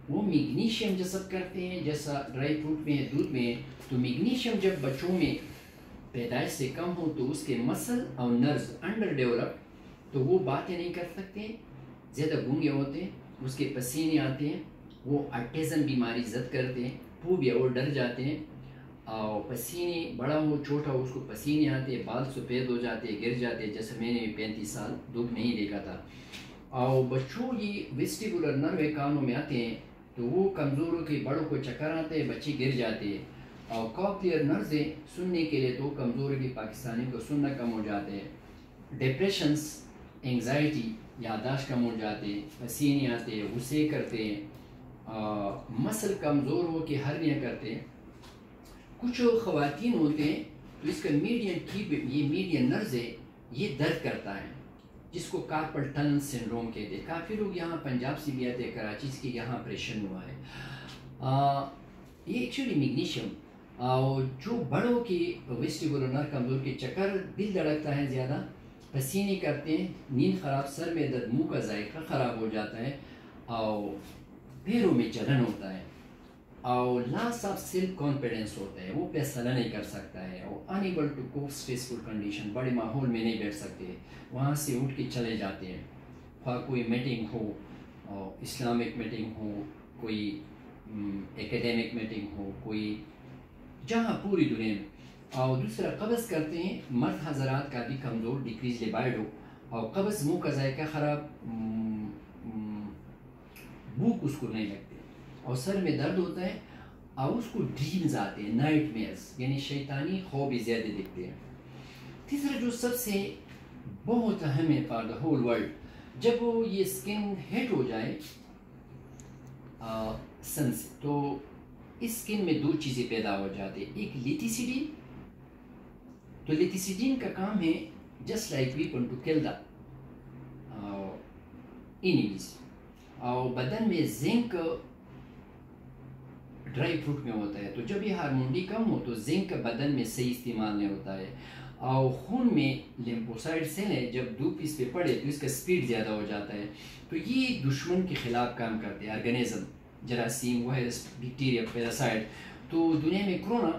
وہ میگنیشیم جذب کرتے ہیں، جیسا ڈرائی فروٹ میں ہے، دودھ میں ہے. تو میگنیشیم جب بچوں میں پیدائش سے کم ہو تو اس کے مسل اور نرز انڈر ڈیولپ، تو وہ باتیں نہیں کر سکتے، زیادہ گونگے ہوتے ہیں، اس کے پسینے آتے ہیں، وہ آٹزم بیماری زد کرتے ہیں، پھوبیا وہ ڈر جاتے ہیں، اور پسینے بڑا ہو چھوٹا ہو اس کو پسینے آتے ہیں، بال سفید ہو جاتے ہیں، گر جاتے ہیں. جیسے میں نے 35 سال دودھ نہیں دیکھا تھا. اور بچوں یہ ویسٹیبولر نرو کانوں میں آتے ہیں تو وہ کمزور ہو کے بڑوں کو چکر آتے ہیں، بچے گر جاتے ہیں. اور کاکلیئر نرز سننے کے لیے تو کمزور ہے کہ پاکستانی کو سننا کم ہو جاتے ہیں. ڈپریشنس، انگزائٹی، یادداشت کم ہو جاتے ہیں، پسینے آتے ہیں، غصے کرتے ہیں، مسل کمزور ہو کے ہرنیاں کرتے ہیں. کچھ خواتین ہوتے ہیں تو اس کا میڈین نرز ہے، یہ درد کرتا ہے، جس کو کارپل ٹنل سنڈروم کہتے ہیں. کافی لوگ یہاں پنجاب سے بھی آتے ہیں، کراچی سے، یہاں آپریشن ہوا ہے. یہ ایکچولی میگنیشیم اور جو بڑوں کی ویسٹیبولر نرو کمزور کے چکر، دل دھڑکتا ہے زیادہ، پسینے کرتے ہیں، نیند خراب، سر میں درد، منہ کا ذائقہ خراب ہو جاتا ہے، اور پیروں میں جلن ہوتا ہے، اور لاس آف سیلف کانفیڈنس ہوتا ہے، وہ فیصلہ نہیں کر سکتا ہے، اور enable to cope stressful condition, بڑے ماحول میں نہیں بیٹھ سکتے، وہاں سے اٹھ کے چلے جاتے ہیں. خواہ کوئی میٹنگ ہو اسلامک میٹنگ ہو، کوئی ایکیڈیمک میٹنگ ہو، کوئی جہاں پوری دنیا میں. اور دوسرا قبض کرتے ہیں مرد حضرات کا بھی کمزور ڈیکریز لیبائڈو، اور قبض منہ کا ذائقہ خراب، بھوک اس کو نہیں لگتی، اور سر میں درد ہوتا ہے، اور اس کو ڈریمز آتے ہیں، نائٹ میئرز، یعنی شیطانی خواب زیادہ دکھتے ہیں. تیسرا جو سب سے بہت اہم ہے فار دا ہول ورلڈ، جب وہ یہ اسکن ہٹ ہو جائے سن سے، تو اس اسکن میں دو چیزیں پیدا ہو جاتی ہیں. ایک لیتھیسیڈین، تو لیتھیسیڈین کا کام ہے just like weapon to kill دا انیمیز. اور بدن میں زنک ڈرائی فروٹ میں ہوتا ہے، تو جب یہ ہارمون ڈی کم ہو تو زنک بدن میں صحیح استعمال نہیں ہوتا ہے، اور خون میں لیمفوسائٹ سیل ہے، جب دھوپ اس پہ پڑے تو اس کا سپیڈ زیادہ ہو جاتا ہے. تو یہ دشمن کے خلاف کام کرتے ہیں، آرگنیزم، جراثیم، وائرس، بیکٹیریا، پیراسائٹ. تو دنیا میں کرونا،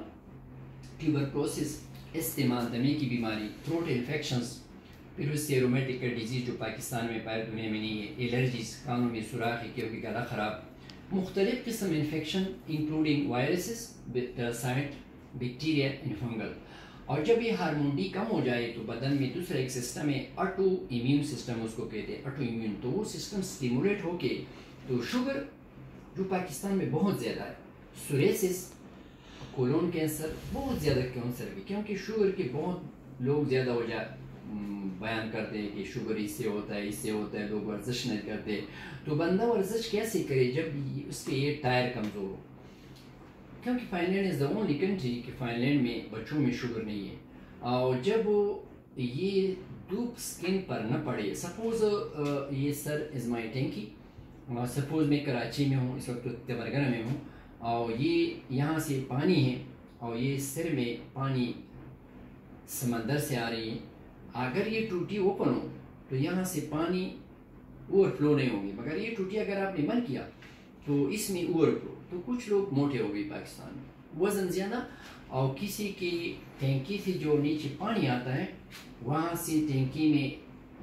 ٹیوبرکلوسس، استعمال دمے کی بیماری، تھروٹ انفیکشنز، پھر اس سے رومیٹک کا ڈیزیز جو پاکستان میں پائے دنیا میں نہیں ہے، الرجیز، کانوں میں سوراخ، کیونکہ گلا خراب، مختلف قسم infection including viruses, parasite, bacteria and fungal. اور جب یہ ہارمون ڈی کم ہو جائے تو بدن میں دوسرا ایک سسٹم ہے، آٹو امیون سسٹم اس کو کہتے ہیں، آٹو امیون. تو وہ سسٹم سٹیمولیٹ ہو کے تو شوگر جو پاکستان میں بہت زیادہ ہے، سوریسس، کولون کینسر، بہت زیادہ کینسر بھی، کیونکہ شوگر کے بہت لوگ زیادہ ہو جائے بیان کرتے ہیں کہ شوگر اس سے ہوتا ہے، اس سے ہوتا ہے، لوگ ورزش نہیں کرتے. تو بندہ ورزش کیسے کرے جب اس کے یہ ٹائر کمزور ہو؟ کیونکہ Finland is the only country کہ فائن لینڈ میں بچوں میں شوگر نہیں ہے. اور جب یہ دھوپ اسکن پر نہ پڑے، سپوز یہ سر از مائی ٹینکی، سپوز میں کراچی میں ہوں، اس وقت تبرگنہ میں ہوں، اور یہ یہاں سے پانی ہے، اور یہ سر میں پانی سمندر سے آ رہی ہے. اگر یہ ٹوٹی اوپن ہو تو یہاں سے پانی اوور فلو نہیں ہوگی، مگر یہ ٹوٹی اگر آپ نے بند کیا تو اس میں اوور فلو. تو کچھ لوگ موٹے ہو گئے پاکستان میں، وزن زیادہ، اور کسی کی ٹینکی سے جو نیچے پانی آتا ہے وہاں سے ٹینکی میں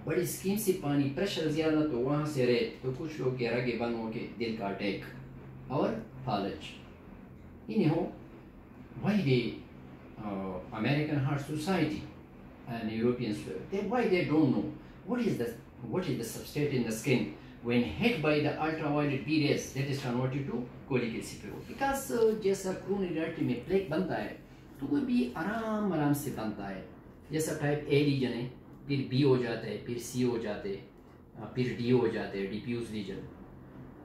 بڑی اسکیم سے پانی پریشر زیادہ، تو وہاں سے ریت، تو کچھ لوگ کے رگے بند ہو کے دل کا اٹیک اور فالج. انہو why they American Heart Society and Europeans, why they don't know what is the substrate in the skin when hit by the ultraviolet B rays that is converted to cholecalciferol. Because جیسا coronary artery میں plaque بنتا ہے تو وہ بھی آرام آرام سے بنتا ہے، جیسا ٹائپ اے لیجن ہے، پھر بی ہو جاتا ہے، پھر سی ہو جاتے، پھر ڈی ہو جاتے ہیں، ڈیفیوز لیجن.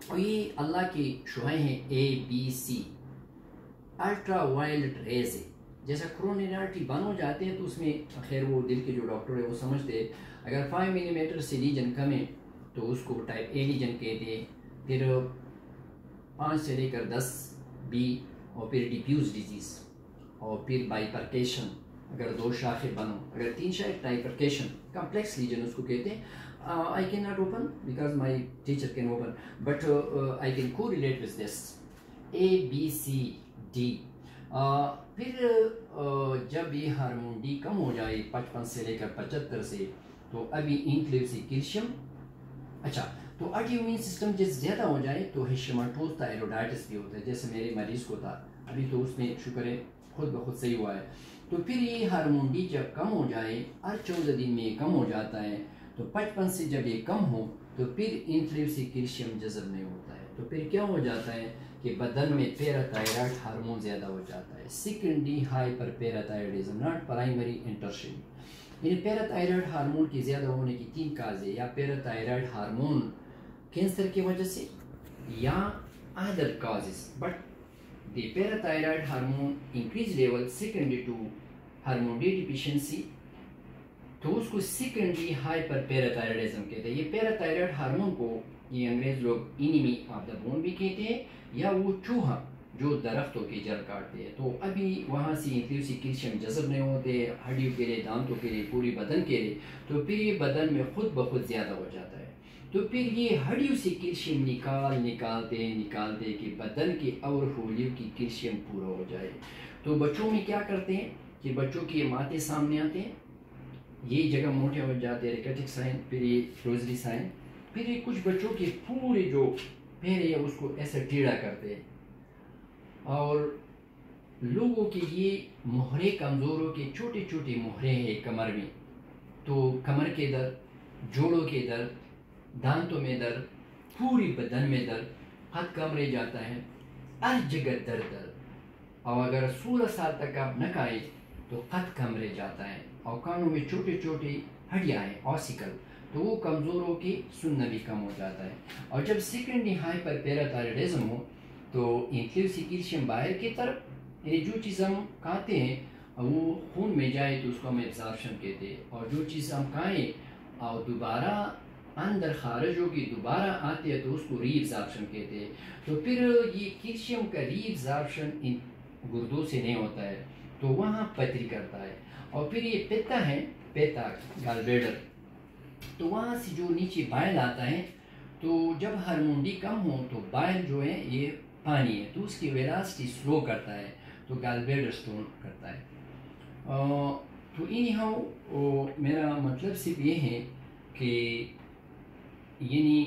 اور یہ اللہ کی شعائیں ہیں، A B C, ultra violet rays ہے. جیسا کورونری آرٹری بند ہو جاتے ہیں تو اس میں خیر وہ دل کے جو ڈاکٹر ہے وہ سمجھتے ہیں اگر 5 ملی میٹر سے لیجن کم ہے تو اس کو ٹائپ اے لیجن کہتے ہیں، پھر 5 سے لے کر 10 بی، اور پھر ڈیفیوز ڈیزیز، اور پھر بائیپرکیشن اگر 2 شاخیں بند ہوں، اگر 3 شاخیں ٹائپرکیشن، کمپلیکس لیجن اس کو کہتے ہیں. I cannot open because my teacher can open, but I can correlate with this. A, B, C, D. پھر جب یہ ہارمون ڈی کم ہو جائے 55 سے لے کر 75 سے، تو ابھی انکلیو سے کیلشیم. اچھا، تو آٹو امیون سسٹم جب زیادہ ہو جائے تو ہیشیماٹوز تائرائیڈائٹس بھی ہوتا ہے، جیسے میرے مریض کو تھا، ابھی تو اس میں شکر ہے خود بخود صحیح ہوا ہے. تو پھر یہ ہارمون ڈی جب کم ہو جائے، ہر 14 دن میں کم ہو جاتا ہے، تو 55 سے جب یہ کم ہو تو پھر انکلیو سے کیلشیم جذب نہیں ہوتا ہے. تو پھر کیا ہو جاتا ہے کہ بدن میں پیراتائرائڈ ہارمون زیادہ ہو جاتا ہے. Secondary hyperparathyroidism, not primary intention. یعنی پیراتائرائڈ ہارمون کی زیادہ ہونے کی 3 کاز ہے، یا پیراتائرائڈ ہارمون کینسر کی وجہ سے، یا other causes, but the parathyroid hormone increase level secondary to hormone D deficiency, تو اس کو سیکنڈری ہائپر پیراتائرائڈزم کہتے ہیں. یہ پیراتائرائڈ ہارمون کو یہ انگریز لوگ انیمی آف دا بون بھی کہتے ہیں، یا وہ چوہا جو درختوں کی جڑ کاٹتے ہیں. تو ابھی وہاں سے انکلیو سے کیلشیم جذب نہیں ہوتے ہڈیوں کے لیے، دانتوں کے لیے، پوری بدن کے لیے، تو پھر یہ بدن میں خود بخود زیادہ ہو جاتا ہے. تو پھر یہ ہڈیوں سے کیلشیم نکالتے کہ بدن کے اور خلیوں کی کیلشیم پورا ہو جائے. تو بچوں میں کیا کرتے ہیں کہ بچوں کی ماتیں سامنے آتے ہیں، یہ جگہ موٹے ہو جاتے ہیں، ریکیٹک سائن، پھر یہ فلوزری سائن، پھر یہ کچھ بچوں کے پورے جو پیر ہے اس کو ایسے ٹیڑھا کرتے ہیں، اور لوگوں کے یہ مہرے کمزوروں کے چھوٹے چھوٹے مہرے ہیں کمر میں، تو کمر کے درد، جوڑوں کے درد، دانتوں میں درد، پوری بدن میں درد، قد کمرے جاتا ہے، ہر جگہ درد درد، اور اگر 16 سال تک آپ نہ کھائیں تو قد کمرے جاتا ہے، اور کانوں میں چھوٹے چھوٹے ہڈیاں ہیں آسیکل، تو وہ کمزوروں کی سننا بھی کم ہو جاتا ہے. اور جب سیکنڈری ہائپر پیراتائرائڈزم ہو تو انکلیوسی کیلشیم باہر کی طرف، یہ جو چیز ہم کھاتے ہیں وہ خون میں جائے تو اس کو ہم ایبزارپشن کہتے ہیں، اور جو چیز ہم کھائیں اور دوبارہ اندر خارج ہوگی دوبارہ آتے ہیں تو اس کو ری ایبزارپشن کہتے ہیں. تو پھر یہ کیلشیم کا ری ایبزارپشن ان گردوں سے نہیں ہوتا ہے تو وہاں پتری کرتا ہے، اور پھر یہ پیتا ہے، پیتا گال بیڈر، تو وہاں سے جو نیچے بائل آتا ہے، تو جب ہارمونڈی کم ہو تو بائل جو ہے یہ پانی ہے تو اس کی ویلاسٹی سلو کرتا ہے تو گال بیڈر سٹون کرتا ہے. تو اینی ہاؤ میرا مطلب صرف یہ ہے کہ یعنی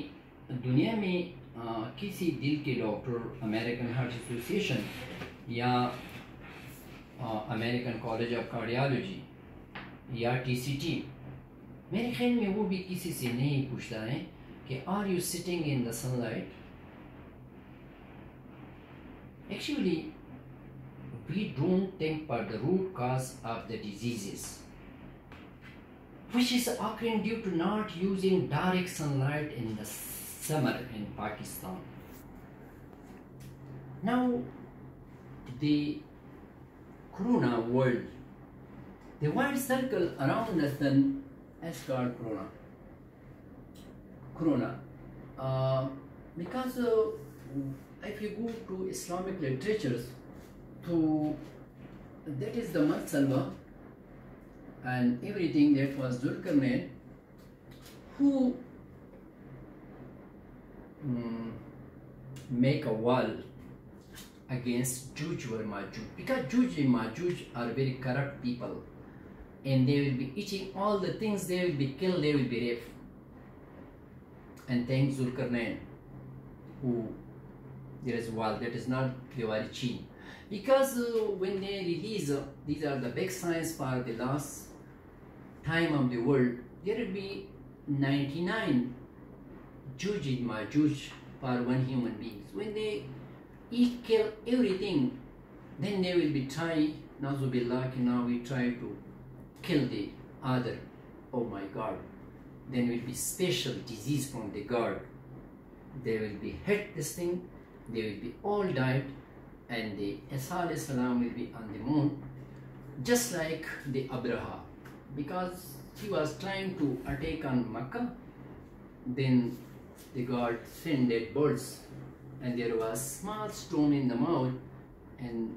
دنیا میں کسی دل کے ڈاکٹر، امریکن ہارٹ ایسوسیشن یا امریکن کالج آف کارڈیالوجی یا TCT، میرے خیال میں وہ بھی کسی سے نہیں پوچھتا ہے کہ are you sitting in the sunlight. Actually we don't think about the root cause of the diseases, which is occurring due to not using direct sunlight in the summer in Pakistan. Now, the corona world, the wide circle around us then is called corona. Because if you go to Islamic literatures, so that is the Matsalwa and everything that was Zulkarnain who make a wall against Juj or Majuj, because Juj and Majuj are very corrupt people and they will be eating all the things, they will be killed, they will be raped. And thanks Zulkarnain who there is a wall, that is not Diwali Chin. Because when they release, these are the big signs for the last time of the world, there will be 99 Juj and Majuj for one human being. When they eat, kill everything, then they will be trying, Nazubillah, now we try to kill the other. Oh my God. Then will be special disease from the God. They will be hit this thing, they will be all died, and the Isa alayhi salam will be on the moon, just like the Abraha, because he was trying to attack on Makkah. Then the God sent dead birds, and there was small stone in the mouth, and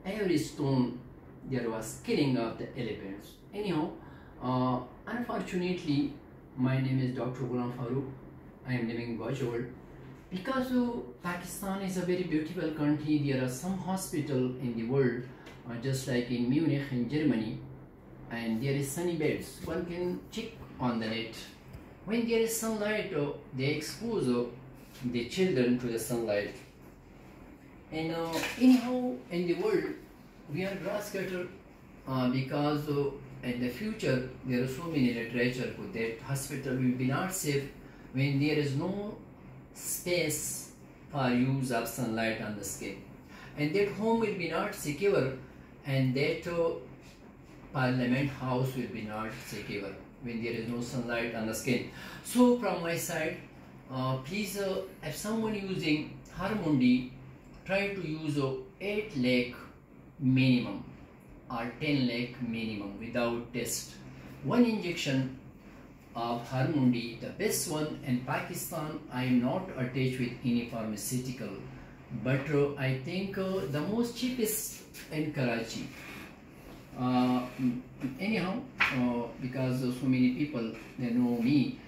every stone there was killing of the elephants. Anyhow, unfortunately, my name is Dr. Ghulam Farooq. I am living in Bajol. Because Pakistan is a very beautiful country, there are some hospitals in the world, just like in Munich in Germany, and there is sunny beds. One can check on the net. When there is sunlight, they expose the children to the sunlight. And anyhow, in the world, we are grass cutter because in the future there are so many literature that hospital will be not safe when there is no space for use of sunlight on the skin, and that home will be not secure, and that parliament house will be not secure when there is no sunlight on the skin. So from my side, please, if someone using Harmundi, try to use 8 lakh minimum or 10 lakh minimum without test. One injection of Harmundi, the best one in Pakistan. I am not attached with any pharmaceutical, but I think the most cheapest in Karachi. Anyhow, because so many people, they know me,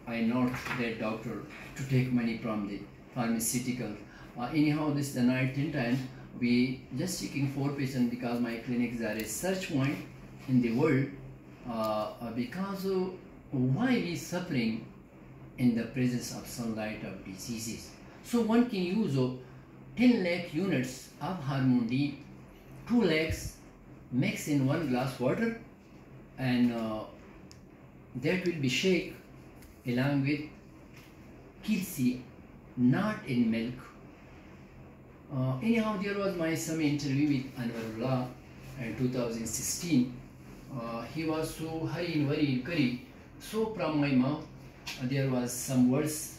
I am not that doctor to take money from the pharmaceutical. Anyhow, this is the night time. We just checking 4 patients because my clinics are a search point in the world. Because why we suffering in the presence of sunlight of diseases. So one can use 10 lakh units of Hormone D, 2 lakhs mix in 1 glass water, and that will be shake along with Kilsi, not in milk. Anyhow, there was my some interview with Anwarullah in 2016. He was so hurry and worry and curry. So from my mouth there was some words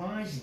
5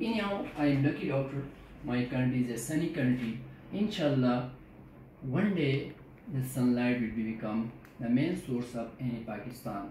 Anyhow, I am lucky doctor. My country is a sunny country. Inshallah, one day the sunlight will become the main source of any Pakistan.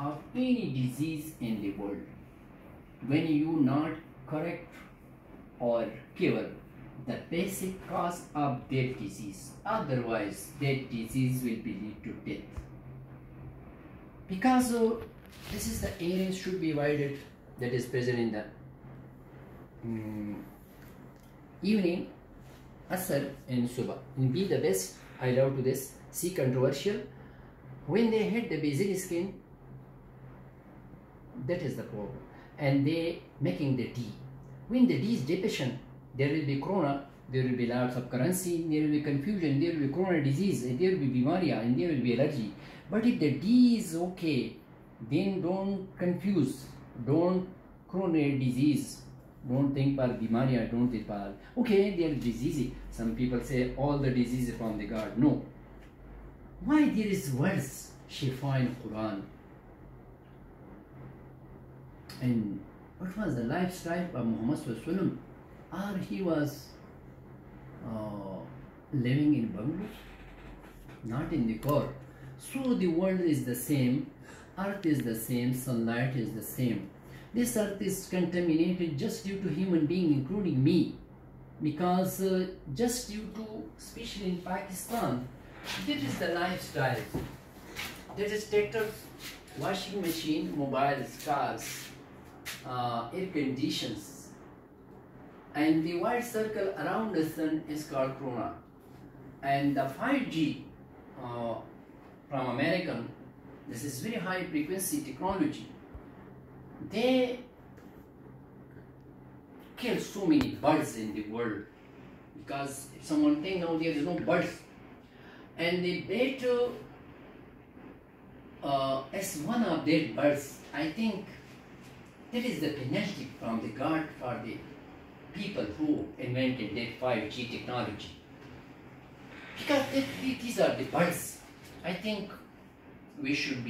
of any disease in the world when you not correct or cure the basic cause of that disease. Otherwise that disease will be lead to death, because this is the areas should be divided that is present in the evening, asr and subah. And be the best, I love to this, see controversial when they hit the basal skin. That is the problem, and they making the D. When the D is deficient, there will be corona, there will be lots of currency, there will be confusion, there will be coronary disease, and there will be bimaria, and there will be allergy. But if the D is okay, then don't confuse, don't coronary disease, Don't think par bimariyan, don't think par. Okay, they are diseases. Some people say all the diseases from the God. No. Why there is words Shifa in Quran? And what was the lifestyle of Muhammad Sallallahu Alaihi Wasallam? Or he was living in bungalows, not in the car. So the world is the same, earth is the same, sunlight is the same. This earth is contaminated just due to human being, including me, because just due to, especially in Pakistan, this is the lifestyle. There is tractors, washing machine, mobiles, cars, air conditions, and the white circle around the sun is called corona. And the 5G from American, this is very high frequency technology. They kill so many birds in the world, because if someone thinks now there is no birds, and they bet as one of their birds, I think that is the penalty from the God for the people who invented that 5G technology. Because these are the birds. I think we should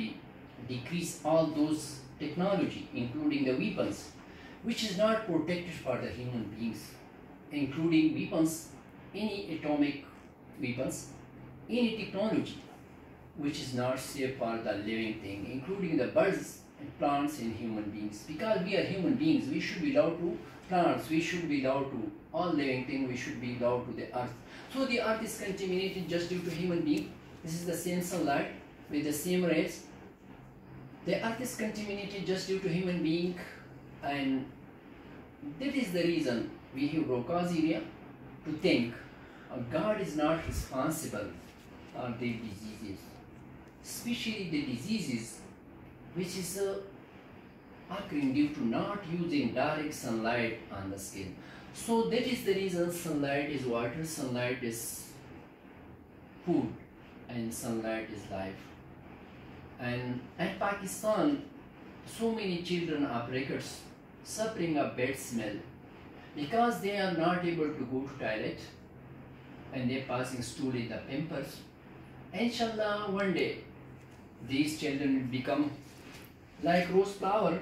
decrease all those technology, including the weapons, which is not protected for the human beings, including weapons, any atomic weapons, any technology which is not safe for the living thing, including the birds and plants and human beings. Because we are human beings, we should be allowed to plants, we should be allowed to all living things, we should be allowed to the earth. So the earth is contaminated just due to human being. This is the same sunlight with the same rays. The earth is contaminated just due to human being, and that is the reason we have Broca's area to think God is not responsible for the diseases, especially the diseases which is occurring due to not using direct sunlight on the skin. So that is the reason sunlight is water, sunlight is food, and sunlight is life. And at Pakistan, so many children of records suffering a bad smell because they are not able to go to toilet and they are passing stool in the pampers. Inshallah, one day these children will become like rose flower.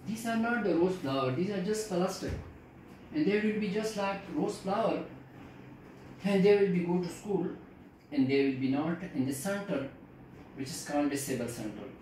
These are not the rose flower, these are just cluster, and they will be just like rose flower, and they will be go to school, and they will be not in the center which is called disable center.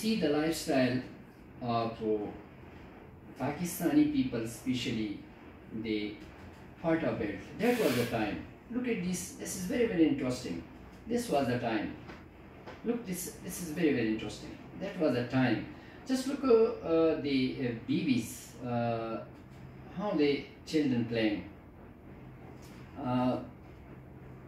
see the lifestyle of Pakistani people, especially the Fatah belt. That was the time. Look at this. This is very, very interesting. This was the time. Look, this is very, very interesting. That was the time. Just look at the babies, how the children playing.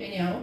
Anyhow,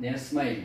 They are smiling.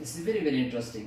This is very, very interesting.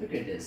look at this,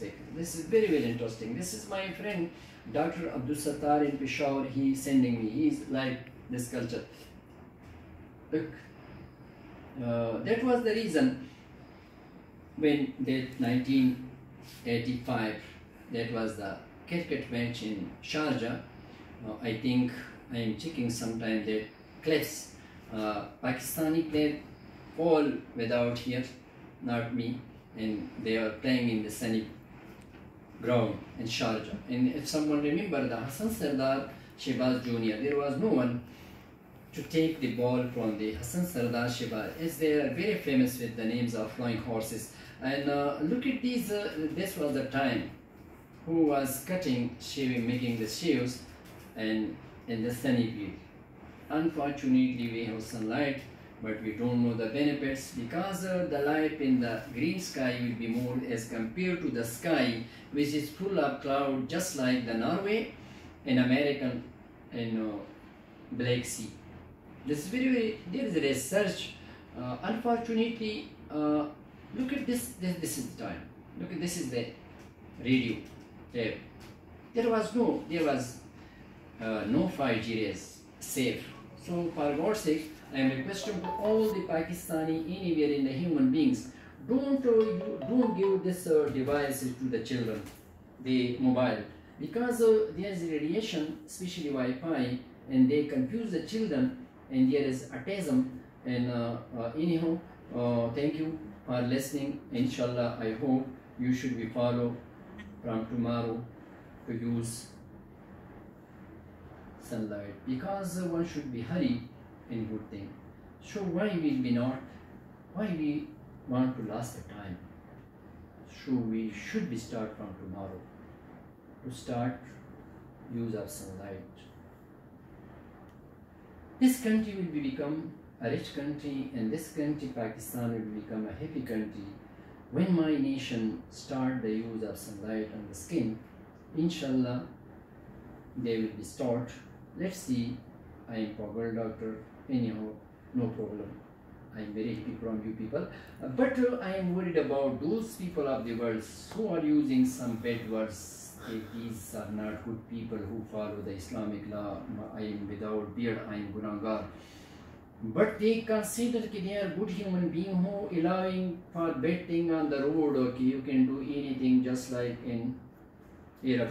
pic. This is very, very interesting. This is my friend Dr. Abdul Sattar in Peshawar. He is sending me. He is like this culture. Look, that was the reason when that 1985, that was the cricket match in Sharjah. I think I am checking sometime that clips. Pakistani played all without here, not me, and they are playing in the sunny ground in Sharjah. And if someone remember the Hassan Sardar Shehbaz Jr., there was no one to take the ball from the Hassan Sardar Shehbaz, as they are very famous with the names of flying horses. And look at these, this was the time who was cutting, shaving, making the shaves and in the sunny field. Unfortunately, we have sunlight but we don't know the benefits because the light in the green sky will be more as compared to the sky which is full of cloud, just like the Norway and American Black Sea. This very there is a research. Unfortunately, look at this. This is the time. Look at this is the radio. There was no 5G rays safe. So for God's sake, I am requesting to all the Pakistani anywhere in the human beings, don't give this devices to the children, the mobile, because there is radiation, especially Wi-Fi, and they confuse the children, and there is autism. And anyhow, thank you for listening. Inshallah, I hope you should be follow from tomorrow to use sunlight, because one should be hurry in good thing. So why will we not? Why we want to last the time? So we should be start from tomorrow to start use of sunlight. This country will become a rich country, and this country, Pakistan, will become a happy country when my nation start the use of sunlight on the skin. Inshallah, they will be start. Let's see. I am Pagal doctor. Anyhow, no problem. I am very happy from you people. But I am worried about those people of the world who are using some bad words. These are not good people who follow the Islamic law. I am without beard. I am Gunagar. But they consider that they are good human being who allowing for bad thing on the road. Okay, you can do anything just like in Arab.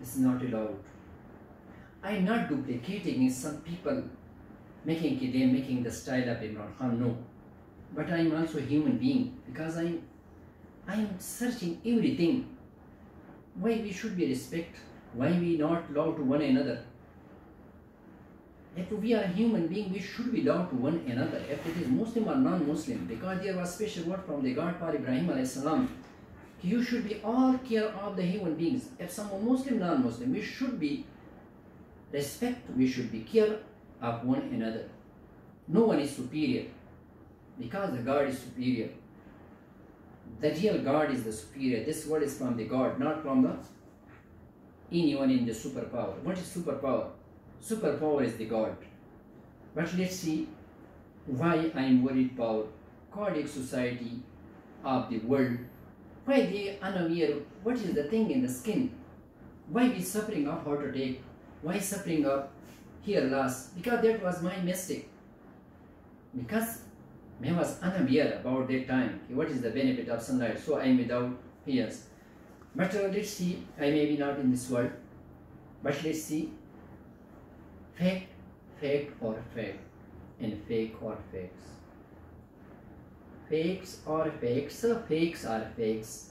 this is not allowed. I am not duplicating in some people making the style of Imran Khan, no. But I am also a human being, because I am searching everything. Why we should be respect? Why we not love to one another? If we are a human being, we should be love to one another. If it is Muslim or non-Muslim, because there was special word from the God for Ibrahim alayhi salam. You should be all care of the human beings. If someone Muslim, non-Muslim, we should be respect, we should be care of one another. No one is superior, because the God is superior. The real God is the superior. This word is from the God, not from the anyone in the superpower. What is superpower? Superpower is the God. But let's see why I am worried about cardiac society of the world. Why they unaware what is the thing in the skin? Why we suffering of heart attack? Why suffering of hair loss? Because that was my mistake. Because I was unaware about that time. What is the benefit of sunlight? So I am without hairs. But let's see, I may be not in this world. But let's see, fact or fact, and fake or fakes. Fakes or fakes, fakes are fakes.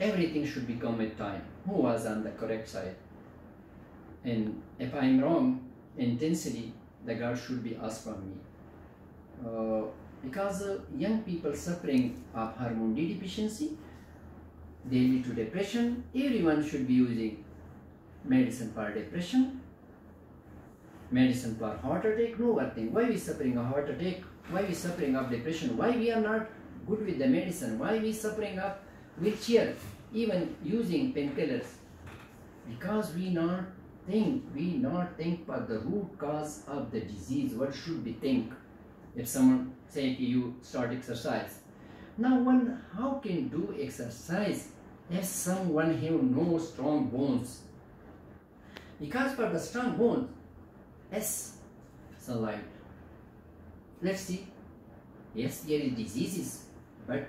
Everything should become with time. Who was on the correct side? And if I am wrong, intensity, the God should be asked from me. Because young people suffering of hormone D deficiency, they lead to depression. Everyone should be using medicine for depression, medicine for heart attack. No one thing. Why we suffering of heart attack? Why we suffering of depression? Why we are not good with the medicine? Why we suffering of wheelchair? Even using painkillers. Because we not think about the root cause of the disease. What should we think? If someone say to you, start exercise. Now one, how can do exercise if someone have no strong bones? Because for the strong bones, yes, sunlight. Let's see. Yes, there is diseases, but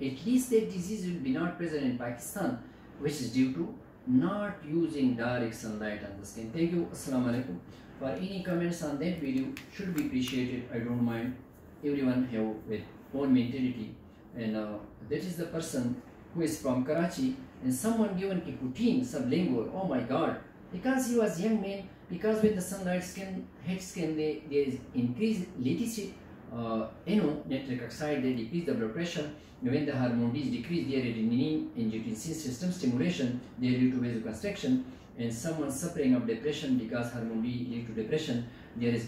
at least that disease will be not present in Pakistan, which is due to not using direct sunlight on the skin. Thank you. Assalamu alaikum. For any comments on that video, should be appreciated. I don't mind. Everyone have with own mentality, and that is the person who is from Karachi, and someone given Kiputin sublingual. Oh my God! Because he was young man. Because when the sunlight hits skin, there is increased latency. Nitric oxide, they decrease the blood pressure. When the hormone is decreased, there is renin angiotensin system stimulation, they lead to vasoconstriction, and someone suffering of depression because hormone D lead to depression, there is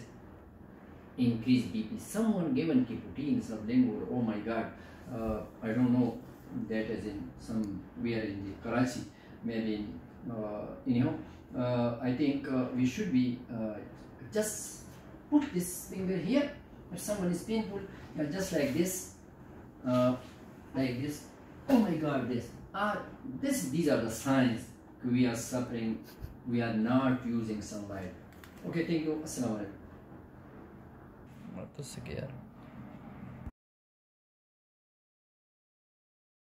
increased BP. Someone given Kiputin sublingual. Oh my God, I don't know that as in somewhere in the Karachi, maybe in, anyhow. I think we should be just put this finger here. If someone is painful, just like this, like this. Oh my God, these are the signs we are suffering. We are not using sunlight. Okay, thank you. Assalamu alaikum.